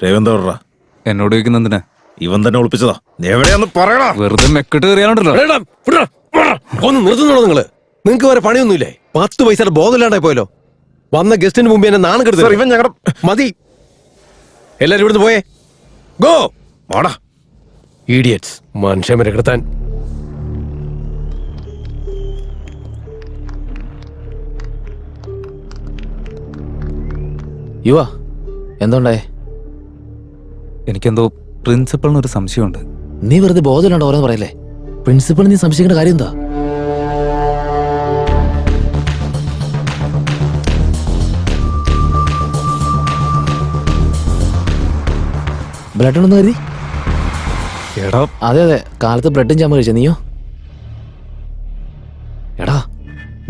രേവന്തോടാ എന്നോട് ചോദിക്കുന്ന എന്തിനാ? ഇവൻ തന്നെ ഒളിപ്പിച്ചതാ. നീ എവിടെയാന്ന് പറയടാ. വെറുതെ മെക്കിട്ട് കയറിയാണല്ലോ. ഒന്ന് നിർത്തുന്നുള്ളൂ നിങ്ങൾക്ക് വേറെ പണിയൊന്നുമില്ലേ? 10 പൈസയുടെ ബോധമില്ലാണ്ടായി പോയല്ലോ. വന്ന ഗസ്റ്റിന് മുമ്പ് എന്നെ നാണം കെടുത്തു. ഇവൻ ഞങ്ങളുടെ മതി, എല്ലാരും ഇവിടുന്ന് പോയേ. ഗോ വാടാ. ഈഡിയറ്റ്സ്, മനുഷ്യരെ കിടത്താൻ. യുവ എന്തുണ്ടായേ? എനിക്കെന്തോ പ്രിൻസിപ്പളിനൊരു സംശയമുണ്ട്. നീ വെറുതെ ബോധമില്ലാണ്ട് ഓരോന്ന് പറയല്ലേ. പ്രിൻസിപ്പൾ നീ സംശയിക്കേണ്ട കാര്യം എന്താ? ബ്ലഡ് ഉണ്ടെന്ന് കരുതി? എടാ അതെ അതെ, കാലത്ത് ബ്രെഡും ചാമ്പ കഴിച്ച നീയോ? എടാ,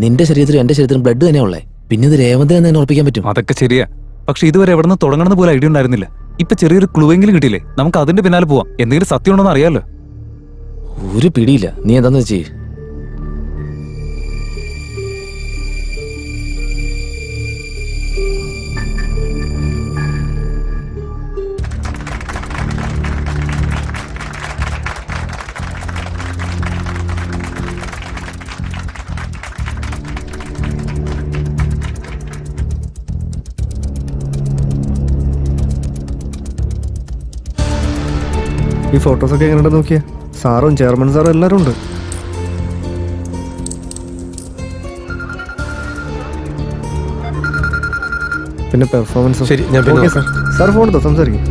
നിന്റെ ശരീരത്തിലും എന്റെ ശരീരത്തിലും ബ്ലഡ് തന്നെയാ ഉള്ളേ. പിന്നെ ഇത് രേവന്തിനെ തന്നെ ഉറപ്പിക്കാൻ പറ്റും. അതൊക്കെ ശരിയാ, പക്ഷെ ഇതുവരെ എവിടെ നിന്ന് തുടങ്ങണമെന്ന് പോലും ഐഡിയ ഉണ്ടായിരുന്നില്ല. ഇപ്പൊ ചെറിയൊരു ക്ലൂ എങ്കിലും കിട്ടിയില്ലേ? നമുക്ക് അതിന്റെ പിന്നാലെ പോവാം. എന്തെങ്കിലും സത്യം ഉണ്ടോന്ന് അറിയാലോ. ഒരു പിടിയില്ല. നീ എന്താന്ന് വെച്ചേ? ഈ ഫോട്ടോസൊക്കെ എങ്ങനെയുണ്ടെന്ന് നോക്കിയാ? സാറും ചെയർമാൻ സാറും എല്ലാവരും ഉണ്ട്. പിന്നെ പെർഫോമൻസ്. ശരി, ഞാൻ ഓക്കെ സാർ. സാർ ഫോൺ എടുത്തോ, സംസാരിക്കും.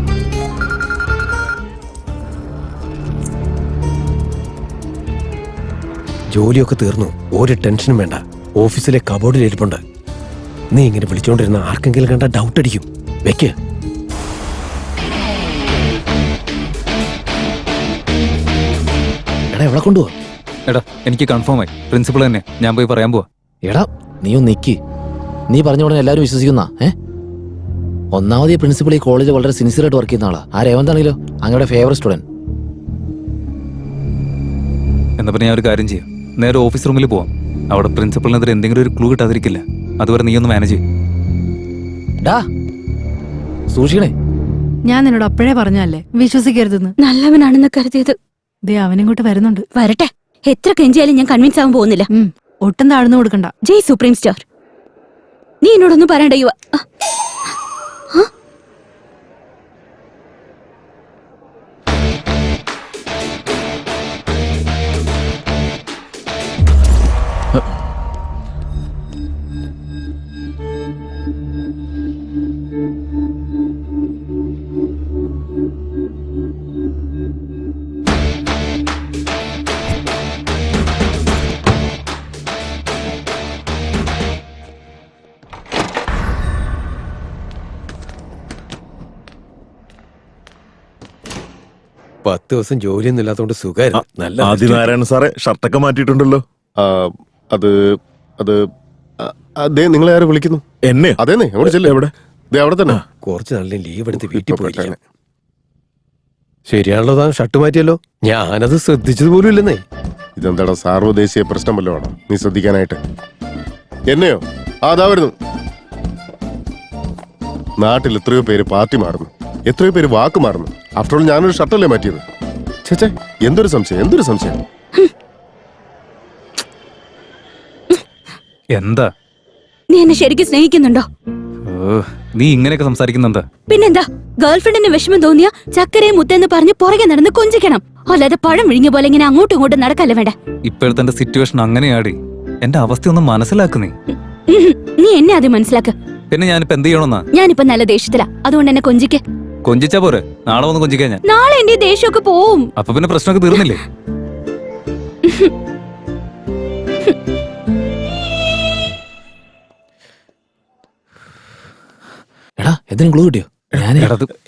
ജോലിയൊക്കെ തീർന്നു, ഒരു ടെൻഷനും വേണ്ട. ഓഫീസിലെ കബോർഡിൽ ഇരിപ്പുണ്ട്. നീ ഇങ്ങനെ വിളിച്ചോണ്ടിരുന്ന ആർക്കെങ്കിലും കണ്ട ഡൗട്ട് അടിക്കും. വെക്ക്. എടാ, എവിടെ കൊണ്ടുപോവാ? എടാ എനിക്ക് കൺഫേം ആയി, പ്രിൻസിപ്പൾ തന്നെ. ഞാൻ പോയി പറയാൻ പോവാ. എടാ, നീ ഒന്ന് നിക്ക്. നീ പറഞ്ഞ ഉടനെ എല്ലാവരും വിശ്വസിക്കുന്ന ഒന്നാമത് ഈ പ്രിൻസിപ്പൾ ഈ കോളേജിൽ വളരെ സിൻസിയറായിട്ട് വർക്ക് ചെയ്യുന്ന ആളാ. ആ രേവന്താണെങ്കിലോ അങ്ങയുടെ ഫേവറേറ്റ് സ്റ്റുഡന്റ്. എന്നാ പിന്നെ ഞാൻ ഒരു കാര്യം ചെയ്യാം, നേരെ ഓഫീസ് റൂമിൽ പോവാം. അവിടെ പ്രിൻസിപ്പളിനെതിരെ എന്തെങ്കിലും ഒരു ക്ലൂ കിട്ടാതിരിക്കില്ല. അതുവരെ നീ ഒന്ന് മാനേജ് ചെയ്യും. ഡാ, സൂക്ഷിക്കണേ. ഞാൻ നിന്നോട് അപ്പോഴേ പറഞ്ഞല്ലേ വിശ്വസിക്കരുതെന്ന്. നല്ലവനാണെന്ന് കരുതിയത് ദേ അവനിങ്ങോട്ട് വരുന്നുണ്ട്. വരട്ടെ. എത്ര കെഞ്ചിയാലും ഞാൻ കൺവിൻസ് ആവാൻ പോകുന്നില്ല. ഒട്ടും താഴ്ന്നു കൊടുക്കണ്ട. ജയ് സുപ്രീം സ്റ്റാർ. നീ എന്നോടൊന്നും പറയണ്ട യുവ. പത്ത് ദിവസം ജോലിയൊന്നും ഇല്ലാത്തതുകൊണ്ട് സുഖമായിരുന്നു. നല്ല ആദിനാരായണ സാറേ ഷർട്ടൊക്കെ മാറ്റിയിട്ടുണ്ടല്ലോ. അത് അത് അതേ, നിങ്ങളെ ആരും വിളിക്കുന്നു? എന്നെ? അതേന്നെ, അവിടെ ചെല്ലേ. എവിടെ? അവിടെ തന്നെ. കുറച്ച് നല്ല ലീവ് എടുത്ത് വീട്ടിൽ പോയിരിക്കണം. ശരിയാണല്ലോ, താൻ ഷർട്ട് മാറ്റിയല്ലോ. ഞാനത് ശ്രദ്ധിച്ചത് പോലും ഇല്ലെന്നേ. ഇതെന്താടാ സാർവദേശീയ പ്രശ്നം വല്ലതും ആണോ നീ ശ്രദ്ധിക്കാനായിട്ട്? എന്നെയോ? അതാ വരുന്നു. നാട്ടിൽ എത്രയോ പേര് പാർട്ടി മാറുന്നു, എത്രയോ പേര് വാക്ക് മാറുന്നു. ആഫ്റ്റർ ഓൾ ഞാനൊരു ഷർട്ടല്ലേ മാറ്റിയത്. ചേച്ചേ, എന്തൊരു സംശയം, എന്തൊരു സംശയം. എന്താ? നീ എന്നെ ശരിക്കും സ്നേഹിക്കുന്നുണ്ടോ? നീ ഇങ്ങനെയൊക്കെ സംസാരിക്കുന്നെന്താ? പിന്നെന്താ? ഗേൾഫ്രണ്ടിന് വിഷമം തോന്നിയ ചക്കരയെ മുത്തെന്ന് പറഞ്ഞ് പുറകെ നടന്ന് കൊഞ്ചിക്കണം. അല്ലാതെ പഴം വിഴിഞ്ഞ പോലെ ഇങ്ങനെ അങ്ങോട്ടും ഇങ്ങോട്ടും നടക്കല്ലേ വേണ്ട. ഇപ്പോഴത്തെ സിറ്റുവേഷൻ അങ്ങനെയാടി. എന്റെ അവസ്ഥ ഒന്ന് മനസ്സിലാക്കുന്നേ. നീ എന്നെ ആദ്യം മനസ്സിലാക്ക. പിന്നെ ഞാനിപ്പോ എന്ത് ചെയ്യണമെന്നാ? ഞാനിപ്പോ നല്ല ദേഷ്യത്തിലാ, അതുകൊണ്ട് എന്നെ കൊഞ്ചിക്ക്. കൊഞ്ചിച്ചാ പോരെ? നാളെ വന്ന് കൊഞ്ചിക്കാൻ ഞാൻ. നാളെ എന്റെ ദേഷ്യമൊക്കെ പോവും. അപ്പൊ പിന്നെ പ്രശ്നമൊക്കെ തീർന്നില്ലേ? എടാ, എന്തിനും ക്ലൂ കിട്ടിയോ?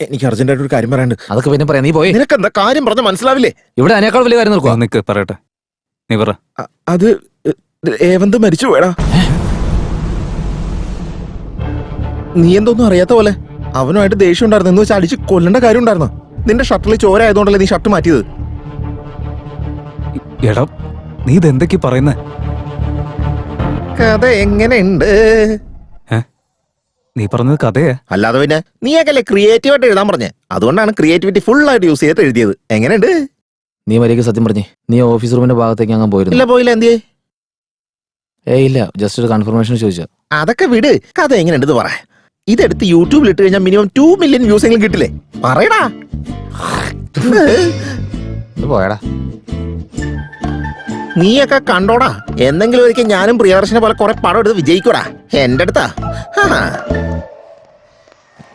എനിക്ക് അർജന്റായിട്ട് ഒരു കാര്യം പറയാനുണ്ട്. അതൊക്കെ പിന്നെ പറയാം. നീ പോയി. നിനക്ക് എന്താ കാര്യം പറഞ്ഞ മനസ്സിലാവില്ലേ? ഇവിടെ അതിനേക്കാൾ വലിയ കാര്യം നോക്കുക. നിക്ക് പറയട്ടെ, നീ പറ. അത് രേവന്ത് മരിച്ചു പോയടാ. നീ എന്തൊന്നും അറിയാത്ത പോലെ. അവനുമായിട്ട് ദേഷ്യം ഉണ്ടായിരുന്നു എന്ന് വെച്ചാൽ അടിച്ച് കൊല്ലേണ്ട കാര്യം ഉണ്ടായിരുന്നു. നിന്റെ ഷർട്ടിൽ ചോര ആയതുകൊണ്ടല്ലേ നീ ഷർട്ട് മാറ്റിയത്. എടാ, നീ ഇതെന്തൊക്കെ പറയുന്നേ? കഥ എങ്ങനെയുണ്ട്? നീ പറഞ്ഞത് കഥയാ? അല്ലാതെ പിന്നെ നീയൊക്കെ ക്രിയേറ്റീവ് ആയിട്ട് എഴുതാൻ പറഞ്ഞേ, അതുകൊണ്ടാണ് ക്രിയേറ്റിവിറ്റി ഫുൾ ആയിട്ട് യൂസ് ചെയ്തിട്ട് എഴുതിയത്. എങ്ങനെയുണ്ട്? നീ മര്യാദയ്ക്ക് സത്യം പറഞ്ഞേ, നീ ഓഫീസ് റൂമിന്റെ ഭാഗത്തേക്ക് അങ്ങ് ഇല്ല പോയിരുന്നു? പോയില്ല, എന്തിയേ? ഇല്ല, ജസ്റ്റ് ഒരു കൺഫർമേഷൻ ചോദിച്ചാ. അതൊക്കെ വിട്, കഥ എങ്ങനെയുണ്ടെന്ന് പറ. ഇതെടുത്ത് യൂട്യൂബിൽ ഇട്ട് കഴിഞ്ഞാൽ മിനിമം 2 മില്യൺ വ്യൂസ് എങ്കിലും കിട്ടില്ലേ? പറയടാ. പോയടാ. നീയൊക്കെ കണ്ടോടാ, എന്തെങ്കിലും ഒരിക്കൽ ഞാനും പ്രിയദർശനെ പോലെ കുറെ പടം എടുത്ത് വിജയിക്കൂടാ. എന്റെ അടുത്താ.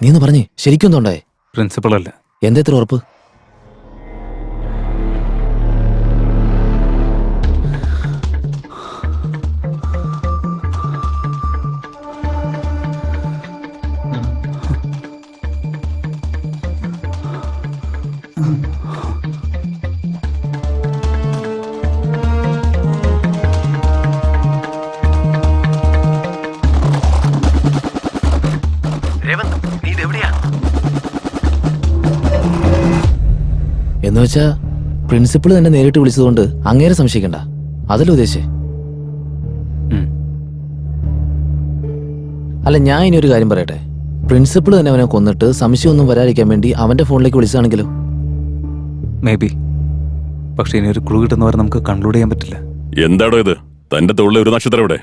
നീ ഒന്ന് പറഞ്ഞേ, ശരിക്കും എന്തോണ്ടായേ? പ്രിൻസിപ്പൾ അല്ല. എന്താ ഇത്ര ഉറപ്പ്? എന്നുവെച്ചാ പ്രിൻസിപ്പിൾ തന്നെ നേരിട്ട് വിളിച്ചതുകൊണ്ട് അങ്ങേരെ സംശയിക്കണ്ട, അതല്ലേ ഉദ്ദേശിച്ചേ? അല്ല, ഞാൻ ഇനി ഒരു കാര്യം പറയട്ടെ. പ്രിൻസിപ്പിൾ തന്നെ അവനെ കൊന്നിട്ട് സംശയമൊന്നും വരാതിരിക്കാൻ വേണ്ടി അവന്റെ ഫോണിലേക്ക് വിളിച്ചതാണെങ്കിലോ? May be. പക്ഷെ ഇനി ഒരു ക്ലൂ കിട്ടുന്നവരെ നമുക്ക് കൺക്ലൂഡ് ചെയ്യാൻ പറ്റില്ല. എന്താടോ ഇത്? തന്റെ തൊഴിലെ ഒരു നക്ഷത്രം എവിടെ?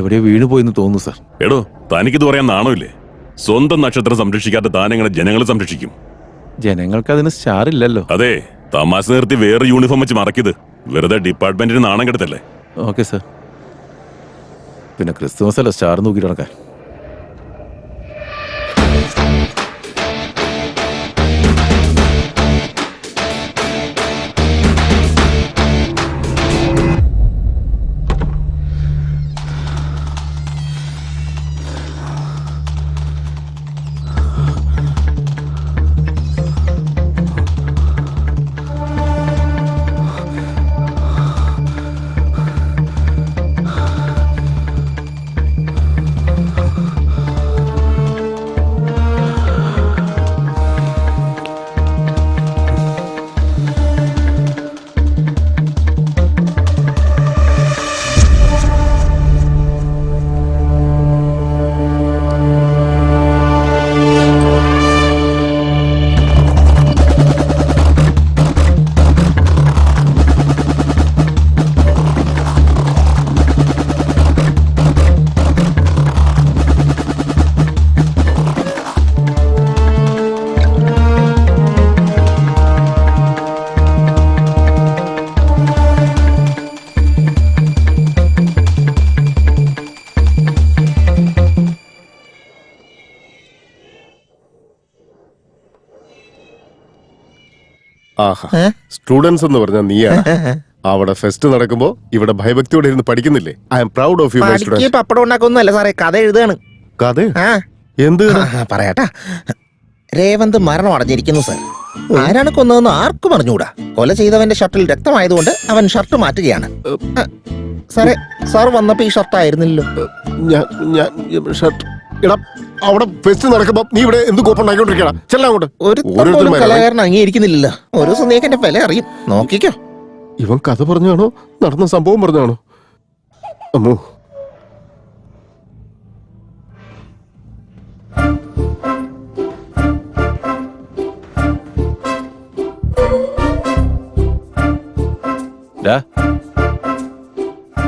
എവിടെയോ വീണു പോയെന്ന് തോന്നുന്നു സാർ. എടോ, തനിക്കിത് പറയാൻ നാണമില്ലേ? സ്വന്തം നക്ഷത്രം സംരക്ഷിക്കാത്ത താനെങ്ങനെ ജനങ്ങളെ സംരക്ഷിക്കും? ജനങ്ങൾക്ക് അതിന് സ്റ്റാർ ഇല്ലല്ലോ. അതെ, തമാശ നിർത്തി വേറെ യൂണിഫോം വെച്ച് മറക്കിയത് വെറുതെ ഡിപ്പാർട്ട്മെന്റിന് നാണം കെടുത്തല്ലേ? Okay sir. പിന്നെ ക്രിസ്തുമസ് അല്ല സ്റ്റാർ നോക്കിയിട്ട് നടക്കാൻ. ആഹാ, സ്റ്റുഡൻസ് എന്ന് പറഞ്ഞാൽ നീയാണ്. അവിടെ ഫെസ്റ്റ് നടക്കുമ്പോ ഇവിടെ ഭയഭക്തിയോടെ ഇരുന്ന് പഠിക്കുന്നില്ലേ? I am proud of you my പഠിക്ക് സ്റ്റുഡന്റ്. പപ്പടം ഉണ്ടാക്കൊന്നുമല്ല സാറേ, കഥ എഴുതാണ്. കഥ ആ എന്ത്? പറയാട്ടാ. രേവന്ത് മരണം അടഞ്ഞിരിക്കുന്നു സാർ. ആരാണ് കൊന്നതെന്ന് ആർക്കും അറിഞ്ഞുകൂടാ. കൊല ചെയ്തവന്റെ ഷർട്ടിൽ രക്തമായതുകൊണ്ട് അവൻ ഷർട്ട് മാറ്റുകയാണ്. സാറേ, സാർ വന്നപ്പോ ഈ ഷർട്ട് ആയിരുന്നില്ലല്ലോ. ഞാൻ ഷർട്ട്. എടാ, അവിടെ ഫെസ്റ്റ് നടക്കുമ്പോ നീ ഇവിടെ എന്ത് കോപ്പുണ്ടാക്കിക്കൊണ്ടിരിക്കണ? ചെല്ലാം അങ്ങോട്ട്. ഒരു കലാകാരൻ അംഗീകരിക്കുന്നില്ലല്ലോ. ഒരു സമയത്ത് എന്റെ വില അറിയും, നോക്കിക്കോ. ഇവൻ കഥ പറഞ്ഞാണോ നടന്ന സംഭവം പറഞ്ഞാണോ? അമ്മോ,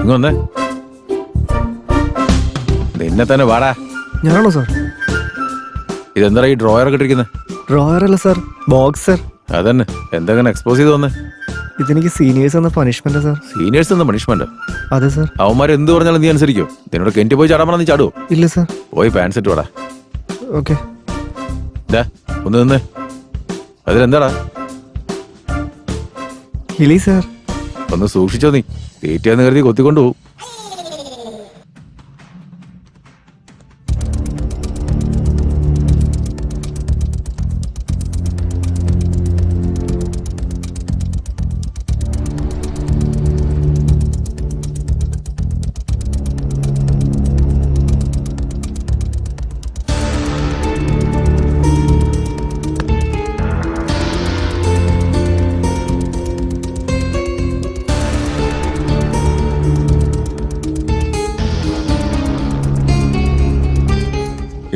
ഇങ്ങൊന്നേ, നിന്നെ തന്നെ വാടാ. ഞാനാണോ സാർ? ഇതെന്താ ഈ ഡ്രോയർ ഒക്കെ ഇട്ടിരിക്കുന്നത്? ഡ്രോയർ അല്ല സാർ, ബോക്സർ. അതന്നെ, എന്തെങ്ങനെ എക്സ്പോസ് ചെയ്ത് വന്നേ? ഇതെനിക്ക് സീനിയേഴ്സ് എന്ന പണിഷ്മെന്റ് സാർ. സീനിയേഴ്സ് എന്ന പണിഷ്മെന്റ്? അതെ സാർ. അവന്മാർ എന്ത് പറഞ്ഞാലും നീ അനുസരിക്കോ? നിന്നോട് കെന്റി പോയി ചാടാൻ പറഞ്ഞാൽ നീ ചാടുവോ? ഇല്ല സാർ. പോയി പാൻസ് ഇട്ട് വാടാ. ഓക്കെ. ഒന്ന് നിന്ന്. അതിലെന്താടാ? കിളി സാർ. ഒന്ന് സൂക്ഷിച്ചോ, നീ തീറ്റയെന്ന് കരുതി കൊത്തിക്കൊണ്ടുപോകും.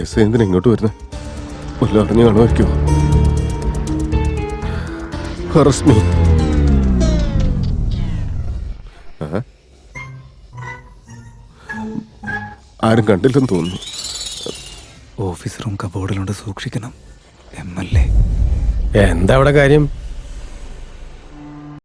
എസ് എന്തിനാ ഇങ്ങോട്ട് വരുന്നത്? വല്ല അറിഞ്ഞു കാണുമായിരിക്കുമോ? Arrest me. ആരും കണ്ടില്ലെന്ന് തോന്നുന്നു. ഓഫീസ് റൂം കബോർഡിലുണ്ട്, സൂക്ഷിക്കണം. MLA എന്താ അവിടെ കാര്യം?